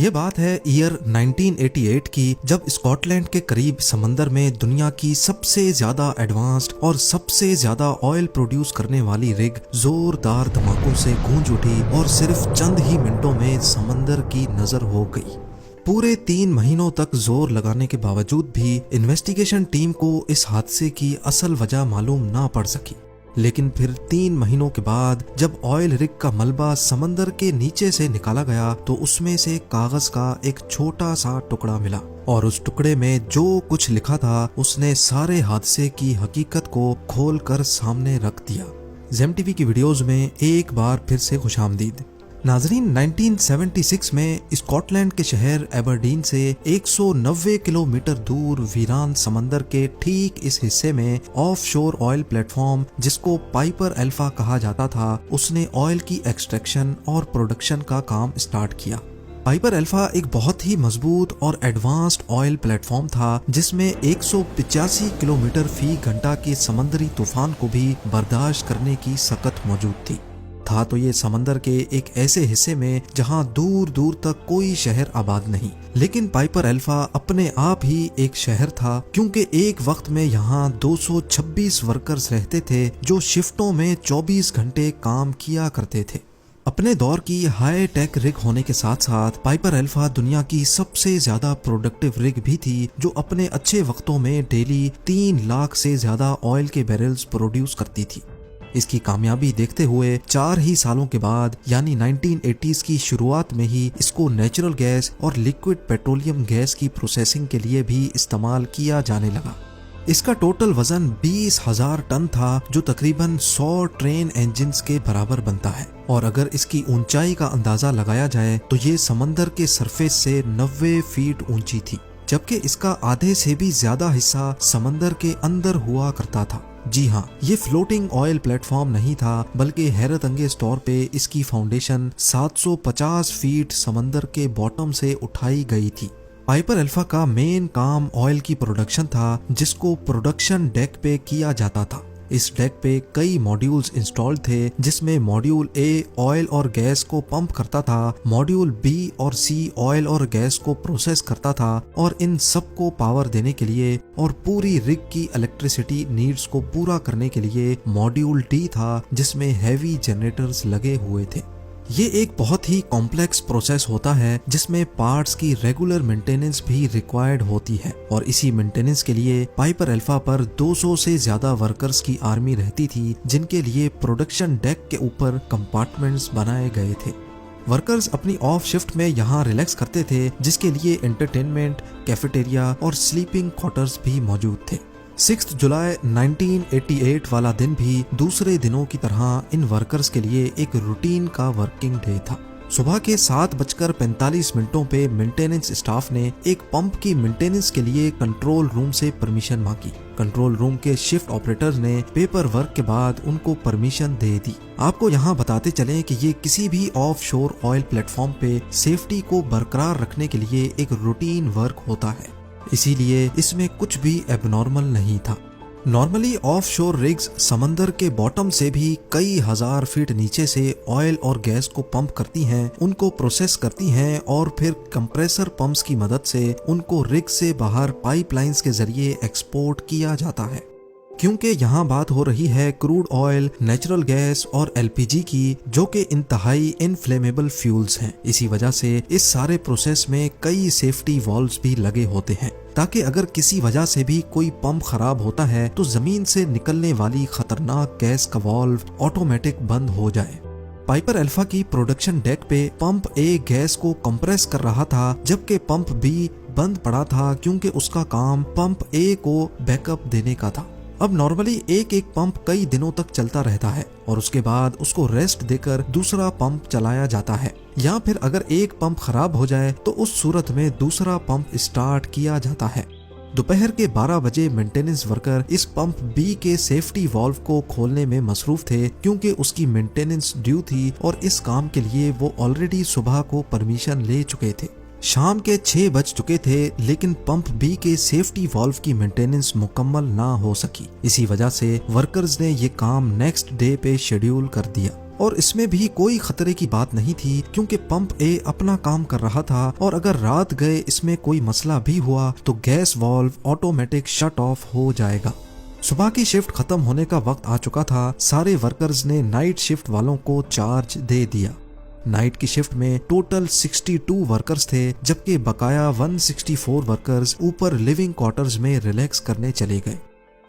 ये बात है ईयर 1988 की, जब स्कॉटलैंड के करीब समंदर में दुनिया की सबसे ज्यादा एडवांस्ड और सबसे ज्यादा ऑयल प्रोड्यूस करने वाली रिग जोरदार धमाकों से गूंज उठी और सिर्फ चंद ही मिनटों में समंदर की नजर हो गई। पूरे 3 महीनों तक जोर लगाने के बावजूद भी इन्वेस्टिगेशन टीम को इस हादसे की असल वजह मालूम ना पड़ सकी। लेकिन फिर 3 महीनों के बाद जब ऑयल रिग का मलबा समंदर के नीचे से निकाला गया तो उसमें से कागज का एक छोटा सा टुकड़ा मिला और उस टुकड़े में जो कुछ लिखा था उसने सारे हादसे की हकीकत को खोलकर सामने रख दिया। जेम टीवी की वीडियोस में एक बार फिर से खुशामदीद। नाजरीन, 1976 में स्कॉटलैंड के शहर एबरडीन से 190 किलोमीटर दूर वीरान समंदर के ठीक इस हिस्से में ऑफशोर ऑयल प्लेटफॉर्म, जिसको पाइपर अल्फा कहा जाता था, उसने ऑयल की एक्सट्रैक्शन और प्रोडक्शन का काम स्टार्ट किया। पाइपर अल्फा एक बहुत ही मजबूत और एडवांस्ड ऑयल प्लेटफॉर्म था जिसमें 185 किलोमीटर फी घंटा के समंदरी तूफान को भी बर्दाश्त करने की सकत मौजूद थी। था तो ये समंदर के एक ऐसे हिस्से में जहां दूर दूर तक कोई शहर आबाद नहीं, लेकिन पाइपर अल्फा अपने आप ही एक शहर था, क्योंकि एक वक्त में यहाँ 226 वर्कर्स रहते थे जो शिफ्टों में 24 घंटे काम किया करते थे। अपने दौर की हाई टेक रिग होने के साथ साथ पाइपर अल्फा दुनिया की सबसे ज्यादा प्रोडक्टिव रिग भी थी, जो अपने अच्छे वक्तों में डेली 3 लाख से ज्यादा ऑयल के बैरल्स प्रोड्यूस करती थी। इसकी कामयाबी देखते हुए 4 ही सालों के बाद यानी 1980s की शुरुआत में ही इसको नेचुरल गैस और लिक्विड पेट्रोलियम गैस की प्रोसेसिंग के लिए भी इस्तेमाल किया जाने लगा। इसका टोटल वजन 20,000 टन था, जो तकरीबन 100 ट्रेन इंजन्स के बराबर बनता है। और अगर इसकी ऊंचाई का अंदाजा लगाया जाए तो ये समंदर के सरफेस से 90 फीट ऊंची थी, जबकि इसका आधे से भी ज्यादा हिस्सा समंदर के अंदर हुआ करता था। जी हाँ, ये फ्लोटिंग ऑयल प्लेटफॉर्म नहीं था, बल्कि हैरत अंगेज तौर पे इसकी फाउंडेशन 750 फीट समंदर के बॉटम से उठाई गई थी। पाइपर अल्फा का मेन काम ऑयल की प्रोडक्शन था, जिसको प्रोडक्शन डेक पे किया जाता था। इस डेक पे कई मॉड्यूल्स इंस्टॉल्ड थे, जिसमें मॉड्यूल ए ऑयल और गैस को पंप करता था, मॉड्यूल बी और सी ऑयल और गैस को प्रोसेस करता था, और इन सब को पावर देने के लिए और पूरी रिग की इलेक्ट्रिसिटी नीड्स को पूरा करने के लिए मॉड्यूल डी था, जिसमें हैवी जनरेटर्स लगे हुए थे। ये एक बहुत ही कॉम्प्लेक्स प्रोसेस होता है जिसमें पार्ट्स की रेगुलर मेंटेनेंस भी रिक्वायर्ड होती है, और इसी मेंटेनेंस के लिए पाइपर अल्फा पर 200 से ज्यादा वर्कर्स की आर्मी रहती थी, जिनके लिए प्रोडक्शन डेक के ऊपर कंपार्टमेंट्स बनाए गए थे। वर्कर्स अपनी ऑफ शिफ्ट में यहाँ रिलैक्स करते थे, जिसके लिए एंटरटेनमेंट, कैफेटेरिया और स्लीपिंग क्वार्टर्स भी मौजूद थे। 6 जुलाई 1988 वाला दिन भी दूसरे दिनों की तरह इन वर्कर्स के लिए एक रूटीन का वर्किंग डे था। सुबह के 7:45 पे मेंटेनेंस स्टाफ ने एक पंप की मेंटेनेंस के लिए कंट्रोल रूम से परमिशन मांगी। कंट्रोल रूम के शिफ्ट ऑपरेटर्स ने पेपर वर्क के बाद उनको परमिशन दे दी। आपको यहाँ बताते चलें कि ये किसी भी ऑफ शोर ऑयल प्लेटफॉर्म पे सेफ्टी को बरकरार रखने के लिए एक रूटीन वर्क होता है, इसीलिए इसमें कुछ भी एबनॉर्मल नहीं था। नॉर्मली ऑफ शोर रिग्स समंदर के बॉटम से भी कई हजार फीट नीचे से ऑयल और गैस को पंप करती हैं, उनको प्रोसेस करती हैं और फिर कंप्रेसर पंप्स की मदद से उनको रिग से बाहर पाइपलाइंस के जरिए एक्सपोर्ट किया जाता है। क्योंकि यहाँ बात हो रही है क्रूड ऑयल, नेचुरल गैस और एलपीजी की, जो कि इंतहाई इनफ्लेमेबल फ्यूल्स हैं। इसी वजह से इस सारे प्रोसेस में कई सेफ्टी वॉल्व्स भी लगे होते हैं, ताकि अगर किसी वजह से भी कोई पंप खराब होता है तो जमीन से निकलने वाली खतरनाक गैस का वॉल्व ऑटोमेटिक बंद हो जाए। पाइपर अल्फा की प्रोडक्शन डेक पे पंप ए गैस को कंप्रेस कर रहा था, जबकि पंप बी बंद पड़ा था, क्योंकि उसका काम पंप ए को बैकअप देने का था। अब नॉर्मली एक पंप कई दिनों तक चलता रहता है और उसके बाद उसको रेस्ट देकर दूसरा पंप चलाया जाता है, या फिर अगर एक पंप खराब हो जाए तो उस सूरत में दूसरा पंप स्टार्ट किया जाता है। दोपहर के 12 बजे मेंटेनेंस वर्कर इस पंप बी के सेफ्टी वाल्व को खोलने में मसरूफ थे, क्योंकि उसकी मेंटेनेंस ड्यू थी और इस काम के लिए वो ऑलरेडी सुबह को परमिशन ले चुके थे। शाम के 6 बज चुके थे, लेकिन पंप बी के सेफ्टी वाल्व की मेंटेनेंस मुकम्मल ना हो सकी। इसी वजह से वर्कर्स ने ये काम नेक्स्ट डे पे शेड्यूल कर दिया। और इसमें भी कोई खतरे की बात नहीं थी क्योंकि पंप ए अपना काम कर रहा था और अगर रात गए इसमें कोई मसला भी हुआ तो gas valve automatic shut off हो जाएगा। सुबह की शिफ्ट खत्म होने का वक्त आ चुका था। सारे वर्कर्स ने नाइट शिफ्ट वालों को चार्ज दे दिया। नाइट की शिफ्ट में टोटल 62 वर्कर्स थे जबकि बकाया 164 वर्कर्स ऊपर लिविंग क्वार्टर्स में रिलैक्स करने चले गए।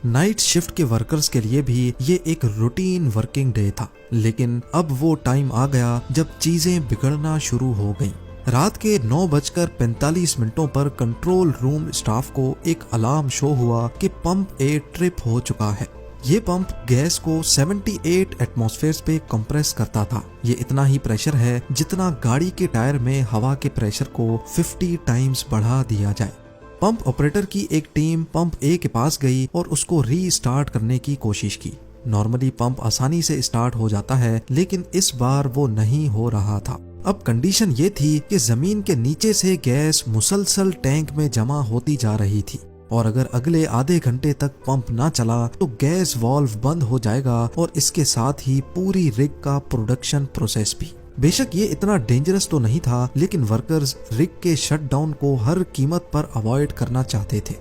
नाइट शिफ्ट के वर्कर्स के लिए भी ये एक रूटीन वर्किंग डे था, लेकिन अब वो टाइम आ गया जब चीजें बिगड़ना शुरू हो गईं। रात के 9:45 पर कंट्रोल रूम स्टाफ को एक अलार्म शो हुआ कि पंप ए ट्रिप हो चुका है। ये पंप गैस को 78 एटमॉस्फेयर पे कंप्रेस करता था। ये इतना ही प्रेशर है जितना गाड़ी के टायर में हवा के प्रेशर को 50 टाइम्स बढ़ा दिया जाए। पंप ऑपरेटर की एक टीम पंप ए के पास गई और उसको रीस्टार्ट करने की कोशिश की। नॉर्मली पंप आसानी से स्टार्ट हो जाता है, लेकिन इस बार वो नहीं हो रहा था। अब कंडीशन ये थी कि जमीन के नीचे से गैस मुसलसल टैंक में जमा होती जा रही थी और अगर अगले आधे घंटे तक पंप ना चला तो गैस वाल्व बंद हो जाएगा और इसके साथ ही पूरी रिग का प्रोडक्शन प्रोसेस भी। बेशक ये इतना डेंजरस तो नहीं था, लेकिन वर्कर्स रिग के शटडाउन को हर कीमत पर अवॉइड करना चाहते थे।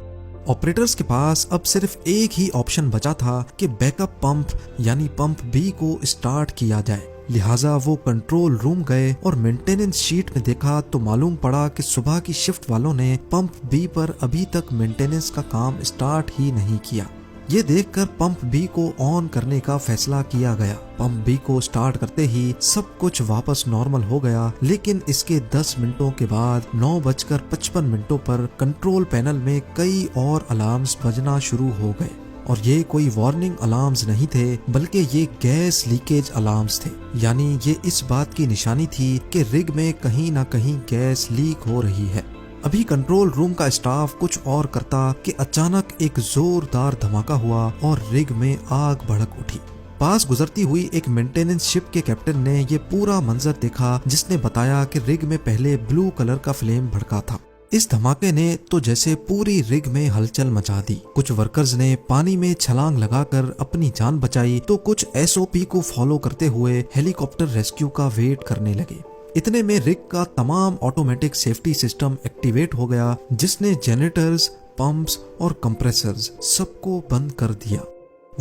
ऑपरेटर्स के पास अब सिर्फ एक ही ऑप्शन बचा था कि बैकअप पंप यानी पंप बी को स्टार्ट किया जाए। लिहाजा वो कंट्रोल रूम गए और मेंटेनेंस शीट में देखा तो मालूम पड़ा कि सुबह की शिफ्ट वालों ने पंप बी पर अभी तक मेंटेनेंस का काम स्टार्ट ही नहीं किया। ये देखकर पंप बी को ऑन करने का फैसला किया गया। पंप बी को स्टार्ट करते ही सब कुछ वापस नॉर्मल हो गया, लेकिन इसके 10 मिनटों के बाद 9:55 पर कंट्रोल पैनल में कई और अलार्म्स बजना शुरू हो गए और ये कोई वार्निंग अलार्म्स नहीं थे, बल्कि ये गैस लीकेज अलार्म्स थे। यानी ये इस बात की निशानी थी कि रिग में कहीं ना कहीं गैस लीक हो रही है। अभी कंट्रोल रूम का स्टाफ कुछ और करता कि अचानक एक जोरदार धमाका हुआ और रिग में आग भड़क उठी। पास गुजरती हुई एक मेंटेनेंस शिप के कैप्टन ने ये पूरा मंजर देखा, जिसने बताया कि रिग में पहले ब्लू कलर का फ्लेम भड़का था। इस धमाके ने तो जैसे पूरी रिग में हलचल मचा दी। कुछ वर्कर्स ने पानी में छलांग लगाकर अपनी जान बचाई तो कुछ एसओपी को फॉलो करते हुए हेलीकॉप्टर रेस्क्यू का वेट करने लगे। इतने में रिग का तमाम ऑटोमेटिक सेफ्टी सिस्टम एक्टिवेट हो गया, जिसने जनरेटर्स, पंप्स और कंप्रेसर्स सबको बंद कर दिया।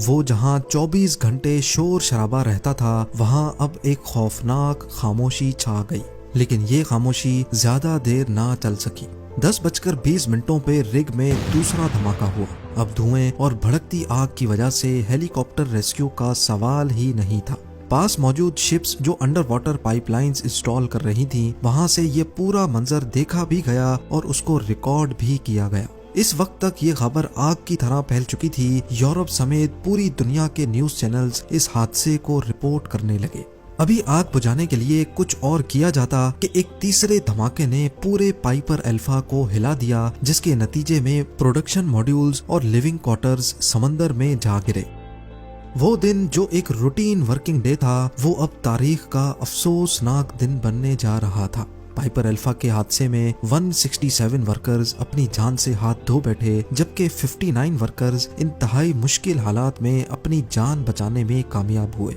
वो जहां 24 घंटे शोर शराबा रहता था, वहां अब एक खौफनाक खामोशी छा गई। लेकिन ये खामोशी ज्यादा देर ना चल सकी। 10:20 पे रिग में दूसरा धमाका हुआ। अब धुएं और भड़कती आग की वजह से हेलीकॉप्टर रेस्क्यू का सवाल ही नहीं था। पास मौजूद शिप्स जो अंडर वाटर पाइपलाइंस इंस्टॉल कर रही थीं, वहां से ये पूरा मंजर देखा भी गया और उसको रिकॉर्ड भी किया गया। इस वक्त तक ये खबर आग की तरह फैल चुकी थी। यूरोप समेत पूरी दुनिया के न्यूज चैनल्स इस हादसे को रिपोर्ट करने लगे। अभी आग बुझाने के लिए कुछ और किया जाता कि एक तीसरे धमाके ने पूरे पाइपर अल्फा को हिला दिया, जिसके नतीजे में प्रोडक्शन मॉड्यूल्स और लिविंग क्वार्टर्स समंदर में जा गिरे। वो दिन जो एक रूटीन वर्किंग डे था, वो अब तारीख का अफसोसनाक दिन बनने जा रहा था। पाइपर अल्फा के हादसे में 167 वर्कर्स अपनी जान से हाथ धो बैठे, जबकि 59 वर्कर्स इंतहाई मुश्किल हालात में अपनी जान बचाने में कामयाब हुए।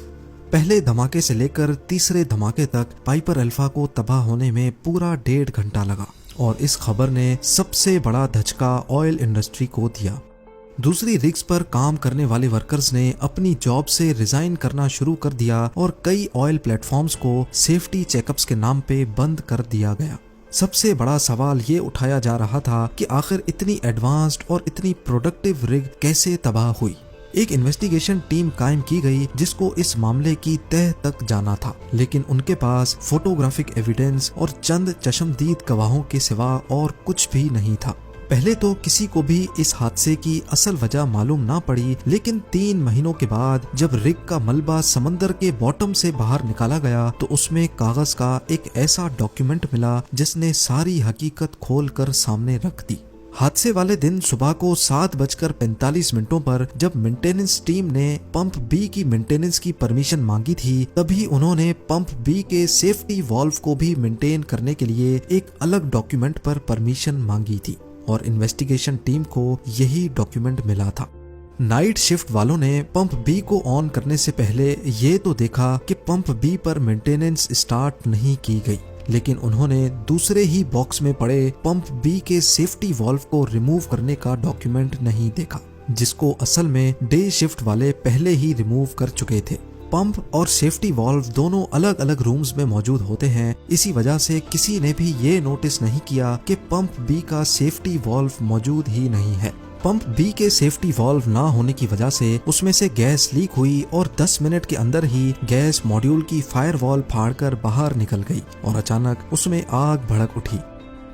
पहले धमाके से लेकर तीसरे धमाके तक पाइपर अल्फा को तबाह होने में पूरा 1.5 घंटा लगा और इस खबर ने सबसे बड़ा धचका ऑयल इंडस्ट्री को दिया। दूसरी रिग्स पर काम करने वाले वर्कर्स ने अपनी जॉब से रिजाइन करना शुरू कर दिया और कई ऑयल प्लेटफॉर्म्स को सेफ्टी चेकअप्स के नाम पे बंद कर दिया गया। सबसे बड़ा सवाल ये उठाया जा रहा था कि आखिर इतनी एडवांस्ड और इतनी प्रोडक्टिव रिग कैसे तबाह हुई। एक इन्वेस्टिगेशन टीम कायम की गई जिसको इस मामले की तह तक जाना था, लेकिन उनके पास फोटोग्राफिक एविडेंस और चंद चश्मदीद गवाहों के सिवा और कुछ भी नहीं था। पहले तो किसी को भी इस हादसे की असल वजह मालूम ना पड़ी, लेकिन 3 महीनों के बाद जब रिग का मलबा समंदर के बॉटम से बाहर निकाला गया तो उसमें कागज का एक ऐसा डॉक्यूमेंट मिला जिसने सारी हकीकत खोलकर सामने रख दी। हादसे वाले दिन सुबह को 7:45 पर जब मेंटेनेंस टीम ने पंप बी की मेंटेनेंस की परमिशन मांगी थी, तभी उन्होंने पंप बी के सेफ्टी वाल्व को भी मेंटेन करने के लिए एक अलग डॉक्यूमेंट पर परमिशन मांगी थी और इन्वेस्टिगेशन टीम को यही डॉक्यूमेंट मिला था। नाइट शिफ्ट वालों ने पंप बी को ऑन करने से पहले ये तो देखा कि पंप बी पर मेंटेनेंस स्टार्ट नहीं की गई, लेकिन उन्होंने दूसरे ही बॉक्स में पड़े पंप बी के सेफ्टी वाल्व को रिमूव करने का डॉक्यूमेंट नहीं देखा, जिसको असल में डे शिफ्ट वाले पहले ही रिमूव कर चुके थे। पंप और सेफ्टी वाल्व दोनों अलग अलग रूम्स में मौजूद होते हैं, इसी वजह से किसी ने भी ये नोटिस नहीं किया कि पंप बी का सेफ्टी वाल्व मौजूद ही नहीं है। पंप बी के सेफ्टी वाल्व ना होने की वजह से उसमें से गैस लीक हुई और 10 मिनट के अंदर ही गैस मॉड्यूल की फायरवॉल फाड़कर बाहर निकल गई और अचानक उसमें आग भड़क उठी।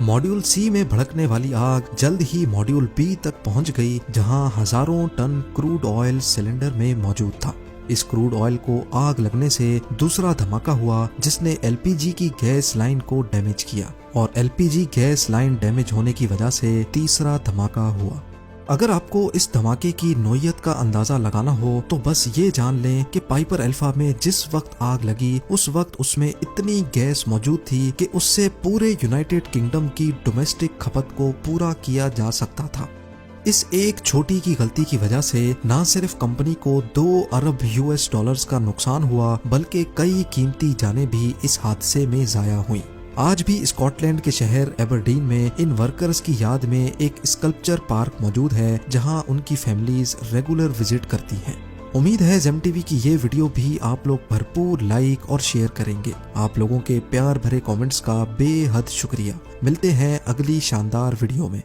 मॉड्यूल सी में भड़कने वाली आग जल्द ही मॉड्यूल बी तक पहुंच गई, जहां हजारों टन क्रूड ऑयल सिलेंडर में मौजूद था। इस क्रूड ऑयल को आग लगने से दूसरा धमाका हुआ, जिसने एलपीजी की गैस लाइन को डैमेज किया और एलपीजी गैस लाइन डैमेज होने की वजह से तीसरा धमाका हुआ। अगर आपको इस धमाके की नोयत का अंदाजा लगाना हो तो बस ये जान लें कि पाइपर अल्फा में जिस वक्त आग लगी उस वक्त उसमें इतनी गैस मौजूद थी कि उससे पूरे यूनाइटेड किंगडम की डोमेस्टिक खपत को पूरा किया जा सकता था। इस एक छोटी की गलती की वजह से न सिर्फ कंपनी को 2 अरब यूएस डॉलर्स का नुकसान हुआ, बल्कि कई कीमती जानें भी इस हादसे में जाया हुई। आज भी स्कॉटलैंड के शहर एबरडीन में इन वर्कर्स की याद में एक स्कल्पचर पार्क मौजूद है, जहां उनकी फैमिलीज रेगुलर विजिट करती हैं। उम्मीद है जेम टीवी की ये वीडियो भी आप लोग भरपूर लाइक और शेयर करेंगे। आप लोगों के प्यार भरे कमेंट्स का बेहद शुक्रिया। मिलते हैं अगली शानदार वीडियो में।